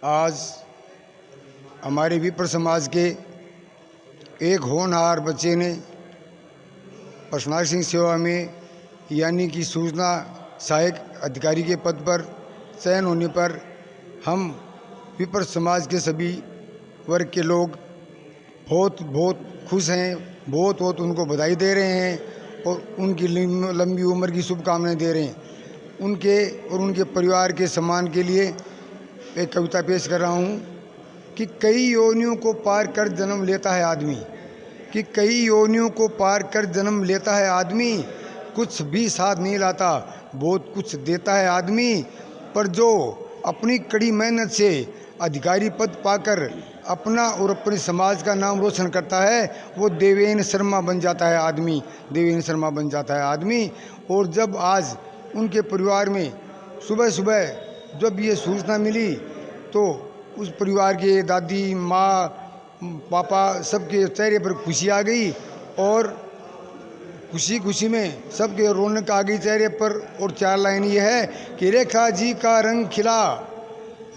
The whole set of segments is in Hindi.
आज हमारे विप्र समाज के एक होनहार बच्चे ने प्रशासनिक सेवा में यानी कि सूचना सहायक अधिकारी के पद पर चयन होने पर हम विप्र समाज के सभी वर्ग के लोग बहुत खुश हैं, बहुत उनको बधाई दे रहे हैं और उनकी लंबी उम्र की शुभकामनाएं दे रहे हैं। उनके और उनके परिवार के सम्मान के लिए एक कविता पेश कर रहा हूँ कि कई योनियों को पार कर जन्म लेता है आदमी, कि कई योनियों को पार कर जन्म लेता है आदमी, कुछ भी साथ नहीं लाता बहुत कुछ देता है आदमी, पर जो अपनी कड़ी मेहनत से अधिकारी पद पाकर अपना और अपने समाज का नाम रोशन करता है वो देवेंद्र शर्मा बन जाता है आदमी, देवेंद्र शर्मा बन जाता है आदमी। और जब आज उनके परिवार में सुबह जब ये सूचना मिली तो उस परिवार के दादी माँ पापा सबके चेहरे पर खुशी आ गई और खुशी में सबके रौनक आ गई चेहरे पर। और 4 लाइन ये है कि रेखा जी का रंग खिला,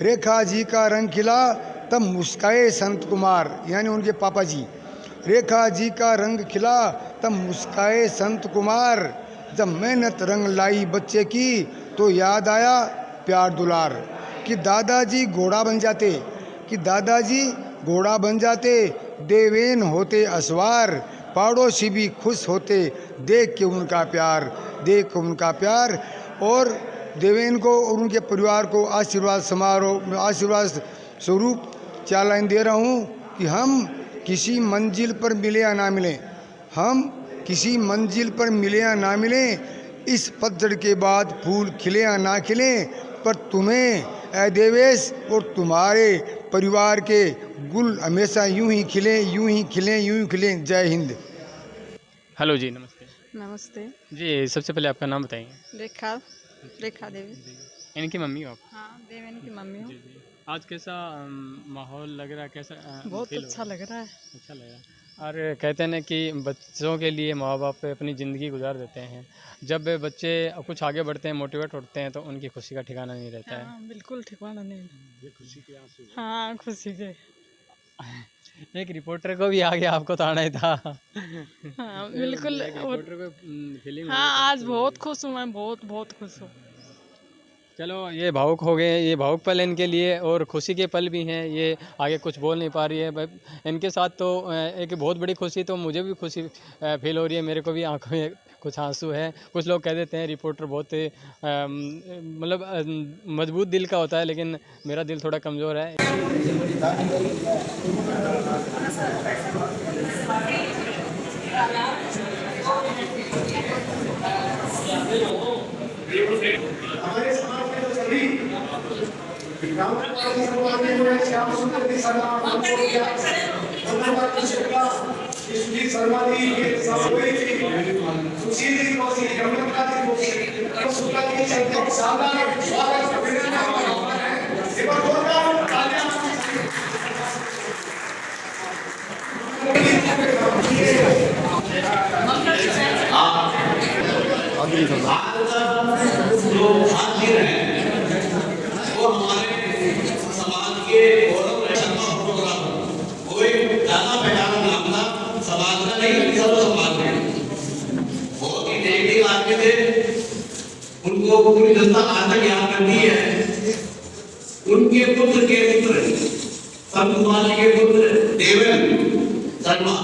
रेखा जी का रंग खिला तब मुस्काए संत कुमार, यानी उनके पापा जी। रेखा जी का रंग खिला तब मुस्काए संत कुमार, जब मेहनत रंग लाई बच्चे की तो याद आया प्यार दुलार। कि दादाजी घोड़ा बन जाते, कि दादाजी घोड़ा बन जाते, देवेन होते असवार, पड़ोसी भी खुश होते देख के उनका प्यार, देख के उनका प्यार। और देवेन को और उनके परिवार को आशीर्वाद समारोह आशीर्वाद स्वरूप 4 लाइन दे रहा हूँ कि हम किसी मंजिल पर मिले या ना मिलें, हम किसी मंजिल पर मिले या ना मिलें, इस पतझड़ के बाद फूल खिले या ना खिलें, पर तुम्हें ऐ देवेश और तुम्हारे परिवार के गुल हमेशा यूं ही खिलें, यूं ही खिलें, यूं ही खिलें। जय हिंद। हेलो जी, नमस्ते। नमस्ते जी, सबसे पहले आपका नाम बताएंगे। रेखा देवी। इनकी मम्मी हो आप? हाँ, देवेन की मम्मी हूँ। जी। आज कैसा माहौल लग रहा है, कैसा बहुत अच्छा लग रहा है। अच्छा लग रहा है। और कहते हैं ना कि बच्चों के लिए माँ बाप अपनी ज़िंदगी गुजार देते हैं। जब बच्चे कुछ आगे बढ़ते हैं, मोटिवेट होते हैं तो उनकी खुशी का ठिकाना नहीं रहता है। हाँ, बिल्कुल ठिकाना नहीं। ये खुशी के आंसू। हाँ, खुशी के। एक रिपोर्टर को भी आगे आपको तो आना ही था। हाँ, बिल्कुल। रिपोर्टर को फीलिंग। हाँ, आज बहुत खुश हूँ मैं, बहुत खुश हूँ। चलो, ये भावुक हो गए, ये भावुक पल इनके लिए और खुशी के पल भी हैं। ये आगे कुछ बोल नहीं पा रही है इनके साथ, तो एक बहुत बड़ी खुशी, तो मुझे भी खुशी फील हो रही है, मेरे को भी आंखों में कुछ आंसू है। कुछ लोग कह देते हैं रिपोर्टर बहुत मतलब मजबूत दिल का होता है, लेकिन मेरा दिल थोड़ा कमज़ोर है। हमारे समाज में तो सभी समाज में श्याम सुंदर की शर्मा सुशील शर्मा जी के हुई थी, सुशील जी को जमनका जी को सुखा जी चलते शानदार स्वागत जो हाजिर हैं वो हमारे समाज के गौरव प्रोग्राम कोई जाना पहचाना नामना समाज का नहीं, सब समाज में बहुत ही नेक आदमी थे। उनको पूरी जनता आज तक याद करती है। उनके पुत्र के पुत्र संत कुमार जी के पुत्र देवेंद्र शर्मा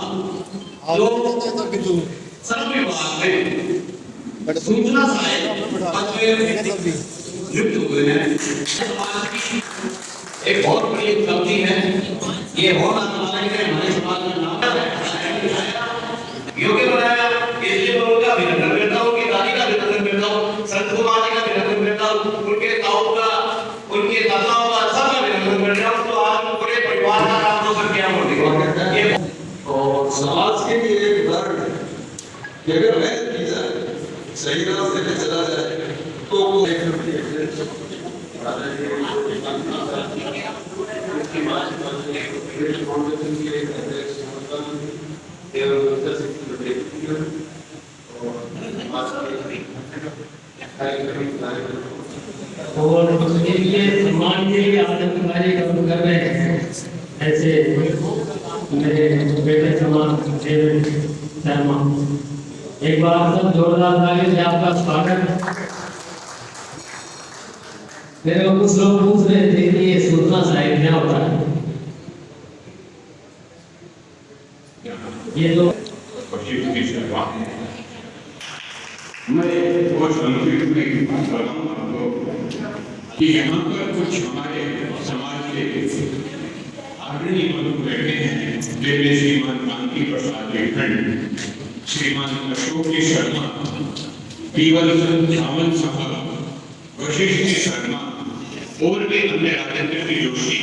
जो श्रम विभाग में सूचना सहायक नियुक्त हुए हैं। समाज की एक बहुत बड़ी उपलब्धि है। ये होना हमारे समाज का नाम योग्य बनाया, इसलिए मैं उनका अभिनंदन करता हूँ, उनकी दादी का अभिनंदन करता हूँ, संत कुमार जी का अभिनंदन करता हूँ, उनके ताऊ का, उनके दादाओं का सबका अभिनंदन करता हूँ। तो आज पूरे परिवार का नाम रोशन किया होगा और समाज के लिए एक उदाहरण अगर मेहनत की जाए, सही रास्ते पे चला जाए तो वो और उसके लिए सम्मान के लिए आनंद एक बार सब जोरदार तालियों से आपका स्वागत। मेरे को कुछ लोग पूछ रहे थे कि ये सूचना साहिब क्या होता है। ये तो मैं बहुत संतुष्ट कर रहा हूँ आपको कि यहाँ पर कुछ हमारे समाज के अग्रणी लोग बैठे हैं, जिनमें श्रीमान कांति प्रसाद खंड, श्रीमान अशोक शर्मा, पीवल सावंत साहब, वशिष्ठ शर्मा और भी अन्य राजेंद्र जोशी।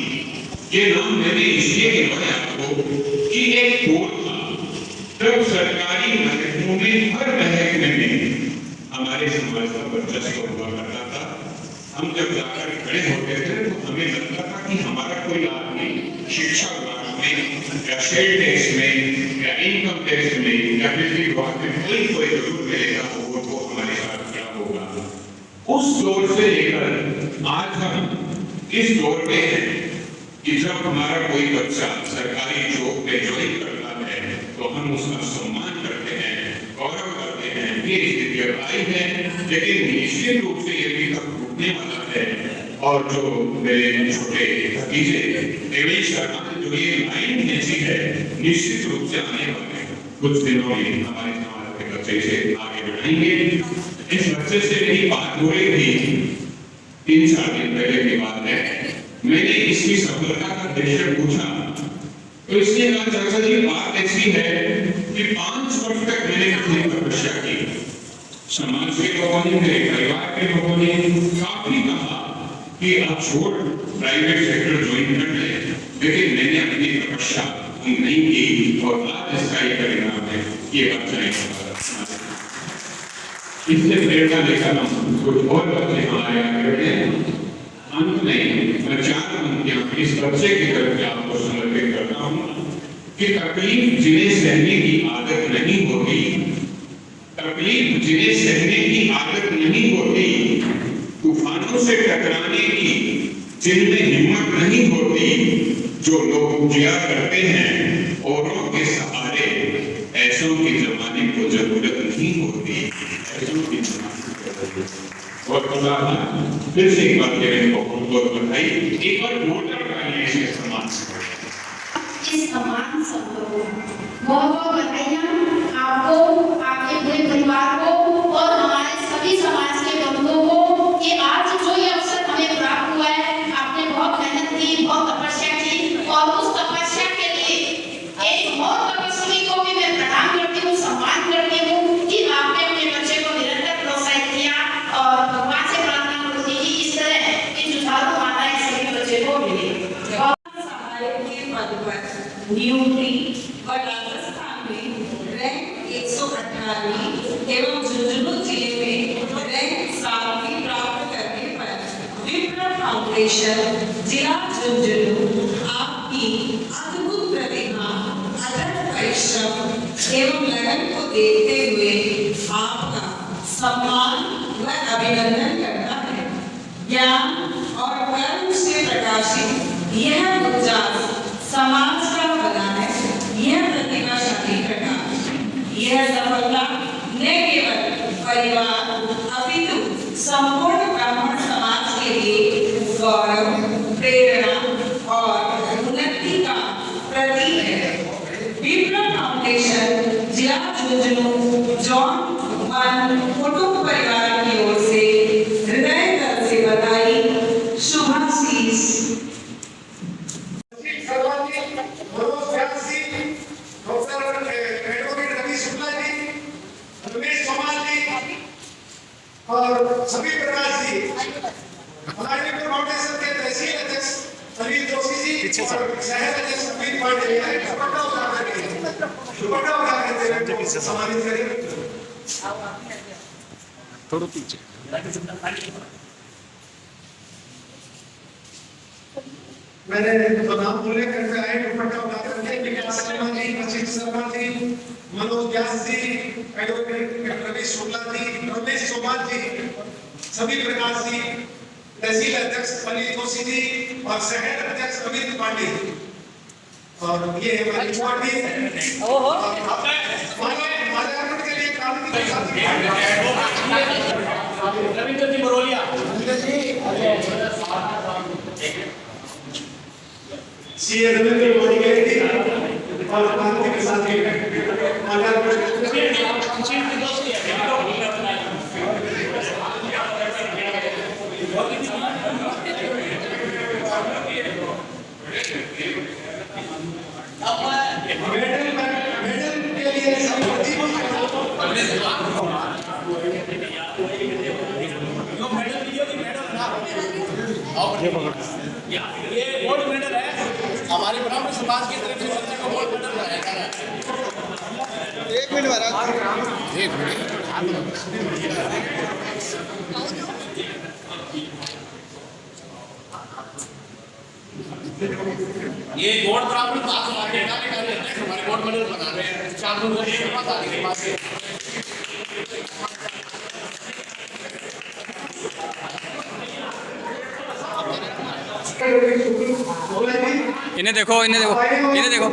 ये नाम मैंने इसलिए गिनवाए आपको कि एक दौर था जब सरकारी महकमों में हर महकमे में हमारे समाज का वर्चस्व हुआ करता था। हम जब जाकर खड़े होते थे तो हमें लगता था कि हमारा कोई आदमी शिक्षा विभाग में या शेयर टैक्स में या इनकम टैक्स में या बिजली विभाग में कोई जरूर मिलेगा वो हमारे साथ क्या होगा। उस दौर से लेकर आज हम इस दौर में हैं कि जब हमारा कोई बच्चा सरकारी जॉब में ज्वाइन करता है तो हम उसका सम्मान करते हैं, गौरव करते हैं। ये स्थिति अब आई है, लेकिन निश्चित रूप से ये भी तक रुकने वाला है। और जो मेरे छोटे भतीजे देवेश शर्मा जो ये लाइन खींची है, निश्चित रूप से आने वाले कुछ दिनों में हमारे समाज के बच्चे से आगे बढ़ाएंगे। इस बच्चे से मेरी बात हो रही थी 3-4 दिन पहले की बात है। मैंने इसकी सफलता का दृश्य पूछा तो इसने कहा, चाचा जी बात ऐसी है कि 5 वर्ष तक मैंने अपनी तपस्या की। समाज के लोगों ने, मेरे परिवार के लोगों ने काफी कहा कि आप छोड़ प्राइवेट सेक्टर ज्वाइन कर ले, लेकिन मैंने अपनी तपस्या नहीं की और आज इसका ये परिणाम है। ये बच्चा इससे प्रेरणा लेकर हम कुछ और बच्चे हमारे आगे बैठे हैं। अंत में मैं 4 पंक्तियां इस बच्चे की तरफ आपको समर्पित करता हूँ कि तकलीफ जिन्हें सहने की आदत नहीं होती, तकलीफ जिन्हें सहने की आदत नहीं होती, तूफानों से टकराने की जिनमें हिम्मत नहीं होती, जो लोग जिया करते हैं औरों के सहारे, ऐसों की जमाने को जरूरत नहीं होती, ऐसों की जमाने और फिर से एक बार बहुत बधाई। एक बार वोटर का ये सम्मान इस सम्मान समारोह बहुत बधाइयाँ आपको, आपके पूरे परिवार को और हमारे सभी समाज के बंधुओं को कि आज जो ये अवसर हमें प्राप्त हुआ है। आपने बहुत मेहनत की, बहुत तपस्या की और उस तपस्या के लिए एक और तपस्वी को भी मैं प्रणाम करती हूँ, सम्मान करती हूँ कि आपने अपने बच्चे को निरंतर प्रोत्साहित किया और भगवान से प्रार्थना करती कि इस तरह की जुझारू माताएं सभी बच्चे को मिले। सहायक के पद पर नियुक्ति और राजस्थान में रैंक 118 एवं झुंझुनू जिले में रैंक 7 प्राप्त करने पर विप्र फाउंडेशन जिला झुंझुनू आपकी अद्भुत प्रतिभा, अथक परिश्रम एवं लगन को देखते हुए आपका सम्मान व अभिनंदन करता है। ज्ञान और कर्म से प्रकाशित यह उजास समाज का बना है। यह प्रतिभाशाली प्रकाश, यह सफलता न केवल परिवार अपितु संपूर्ण ब्राह्मण समाज के लिए गौरव, प्रेरणा और उन्नति का प्रतीक है। विप्र फाउंडेशन जिला झुंझुनू जॉन कुटुंब परिवार की ओर से हृदय तल से बधाई, शुभाशीष। और सभी प्रकाश जी, हमारे फाउंडेशन के तहसील अध्यक्ष समीर जोशी जी और शहर अध्यक्ष अमित पांडे सम्मानित करें। थोड़ा पीछे मैंने तो नाम बोले करके आए दुपट्टा उठा करके विकास शर्मा जी, वशिष्ठ शर्मा जी, मनोज व्यास जी, एडवोकेट रमेश शुक्ला जी, रमेश सोमाल जी, सभी प्रकाश जी, तहसील अध्यक्ष अनिल जोशी जी और शहर अध्यक्ष अमित पांडे जी। और ये हमारी पार्टी माल्यार्पण के लिए रविंद्र जी बरोलिया सीए रविंद्र मोदी के और क्रांति के साथ ही मेडल के लिए ये गोल्ड मेडल है हमारे ब्राह्मण समाज की तरफ से बच्चे को गोल्ड मेडल दिया जा रहा है। एक मिनट महाराज ये गोल्ड ब्राह्मण बात हमारे हमारे गोल्ड मेडल बना रहे हैं 4 दिन के बाद आने के बाद इन्हें देखो इन्हें देखो इन्हें देखो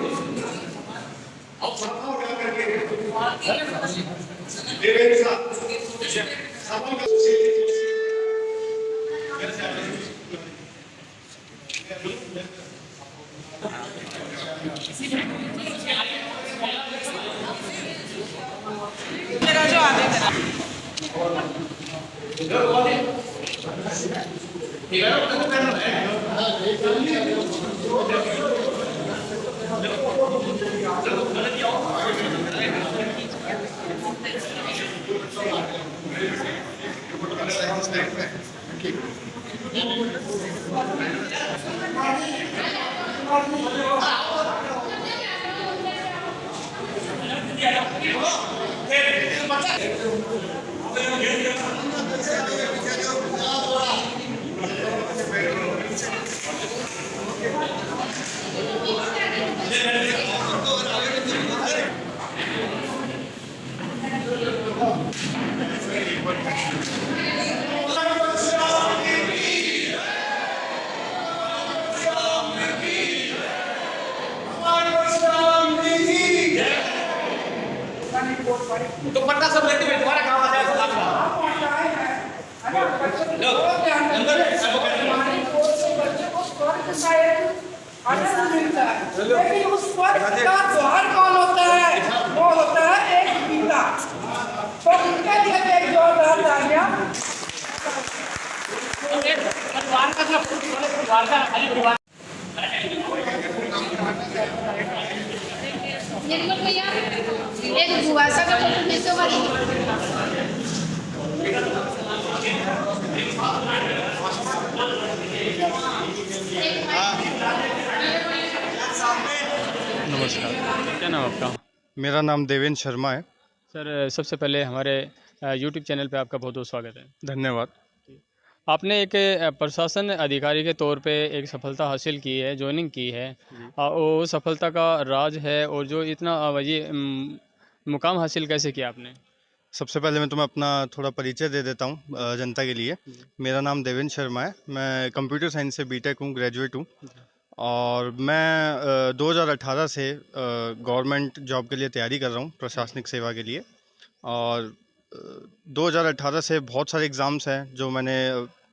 तो पट्टा सब लेते हुए तुम्हारा काम आ जाएगा लेकिन उस पद का द्वार कौन होता है? वो होता है एक पिता। तो उनके लिए भी एक जोरदार तालियां। निर्मल भैया एक बुआसा का फोटो भेज दो भाई। नमस्कार, क्या नाम आपका? मेरा नाम देवेंद्र शर्मा है। सर सबसे पहले हमारे यूट्यूब चैनल पे आपका बहुत बहुत स्वागत है। धन्यवाद। आपने एक प्रशासन अधिकारी के तौर पे एक सफलता हासिल की है, ज्वाइनिंग की है, वो सफलता का राज है और जो इतना ये मुकाम हासिल कैसे किया आपने? सबसे पहले मैं तुम्हें अपना थोड़ा परिचय दे देता हूँ जनता के लिए। मेरा नाम देवेंद्र शर्मा है, मैं कंप्यूटर साइंस से बीटेक हूँ, ग्रेजुएट हूँ और मैं 2018 से गवर्नमेंट जॉब के लिए तैयारी कर रहा हूँ, प्रशासनिक सेवा के लिए। और 2018 से बहुत सारे एग्ज़ाम्स हैं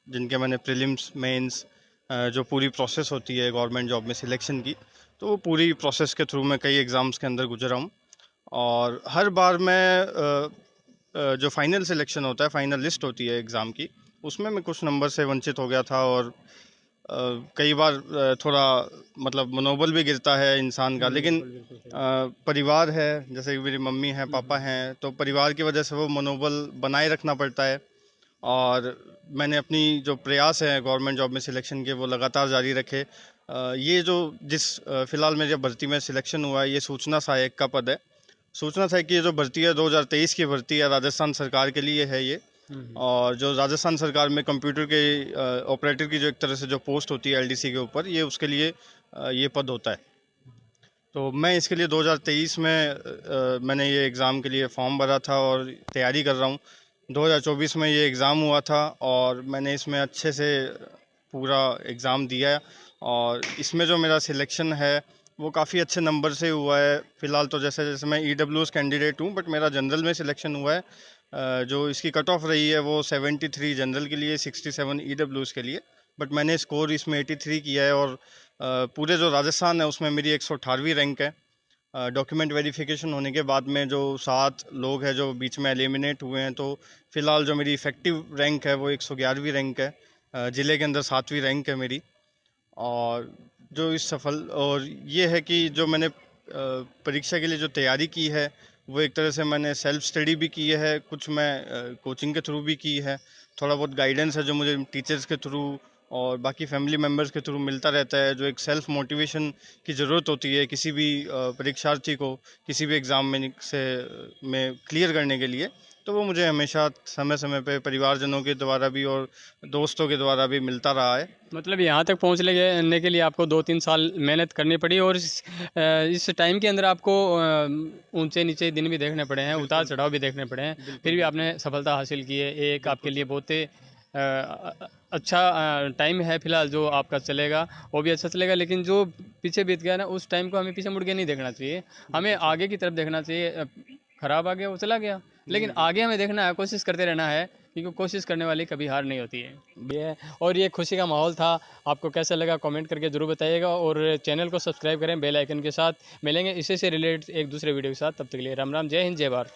जिनके मैंने प्रीलिम्स, मेंस, जो पूरी प्रोसेस होती है गवर्नमेंट जॉब में सिलेक्शन की, तो वो पूरी प्रोसेस के थ्रू मैं कई एग्ज़ाम्स के अंदर गुजरा हूँ। और हर बार मैं जो फाइनल सिलेक्शन होता है, फाइनल लिस्ट होती है एग्ज़ाम की, उसमें मैं कुछ नंबर से वंचित हो गया था और कई बार थोड़ा मतलब मनोबल भी गिरता है इंसान का। लेकिन परिवार है, जैसे कि मेरी मम्मी हैं, पापा हैं, तो परिवार की वजह से वो मनोबल बनाए रखना पड़ता है। और मैंने अपनी जो प्रयास है गवर्नमेंट जॉब में सिलेक्शन के, वो लगातार जारी रखे। ये जो फ़िलहाल मेरे भर्ती में सिलेक्शन हुआ है, ये सूचना सहायक का पद है। सूचना सहायक की जो भर्ती है 2023 की भर्ती है, राजस्थान सरकार के लिए है ये। और जो राजस्थान सरकार में कंप्यूटर के ऑपरेटर की जो एक तरह से जो पोस्ट होती है एलडीसी के ऊपर, ये उसके लिए ये पद होता है। तो मैं इसके लिए 2023 में मैंने ये एग्ज़ाम के लिए फॉर्म भरा था और तैयारी कर रहा हूँ। 2024 में ये एग्ज़ाम हुआ था और मैंने इसमें अच्छे से पूरा एग्ज़ाम दिया और इसमें जो मेरा सिलेक्शन है वो काफ़ी अच्छे नंबर से हुआ है। फ़िलहाल तो जैसे मैं EWS कैंडिडेट हूँ, बट मेरा जनरल में सिलेक्शन हुआ है। जो इसकी कट ऑफ रही है वो 73 जनरल के लिए, 67 EWS के लिए, बट मैंने स्कोर इसमें 83 किया है। और पूरे जो राजस्थान है उसमें मेरी 118वीं रैंक है। डॉक्यूमेंट वेरिफिकेशन होने के बाद में जो 7 लोग हैं जो बीच में एलिमिनेट हुए हैं, तो फ़िलहाल जो मेरी इफ़ेक्टिव रैंक है वो 111वीं रैंक है। ज़िले के अंदर 7वीं रैंक है मेरी। और जो इस और ये है कि जो मैंने परीक्षा के लिए जो तैयारी की है वो एक तरह से मैंने सेल्फ स्टडी भी की है, कुछ मैं कोचिंग के थ्रू भी की है, थोड़ा बहुत गाइडेंस है जो मुझे टीचर्स के थ्रू और बाकी फैमिली मेम्बर्स के थ्रू मिलता रहता है। जो एक सेल्फ मोटिवेशन की ज़रूरत होती है किसी भी परीक्षार्थी को किसी भी एग्ज़ाम में क्लियर करने के लिए, तो वो मुझे हमेशा समय समय पे परिवारजनों के द्वारा भी और दोस्तों के द्वारा भी मिलता रहा है। मतलब यहाँ तक पहुँचने के लिए आपको 2-3 साल मेहनत करनी पड़ी, और इस टाइम के अंदर आपको ऊंचे नीचे दिन भी देखने पड़े हैं, उतार चढ़ाव भी देखने पड़े हैं, फिर भी आपने सफलता हासिल की है। एक आपके लिए बहुत ही अच्छा टाइम है फ़िलहाल जो आपका चलेगा, वो भी अच्छा चलेगा। लेकिन जो पीछे बीत गया ना, उस टाइम को हमें पीछे मुड़ के नहीं देखना चाहिए, हमें आगे की तरफ देखना चाहिए। ख़राब आ गया वो चला गया, लेकिन आगे हमें देखना है, कोशिश करते रहना है, क्योंकि कोशिश करने वाली कभी हार नहीं होती है। ये और ये खुशी का माहौल था। आपको कैसा लगा कमेंट करके ज़रूर बताइएगा, और चैनल को सब्सक्राइब करें बेल आइकन के साथ। मिलेंगे इसी से रिलेटेड एक दूसरे वीडियो के साथ, तब तक के लिए राम राम, जय हिंद, जय भारत।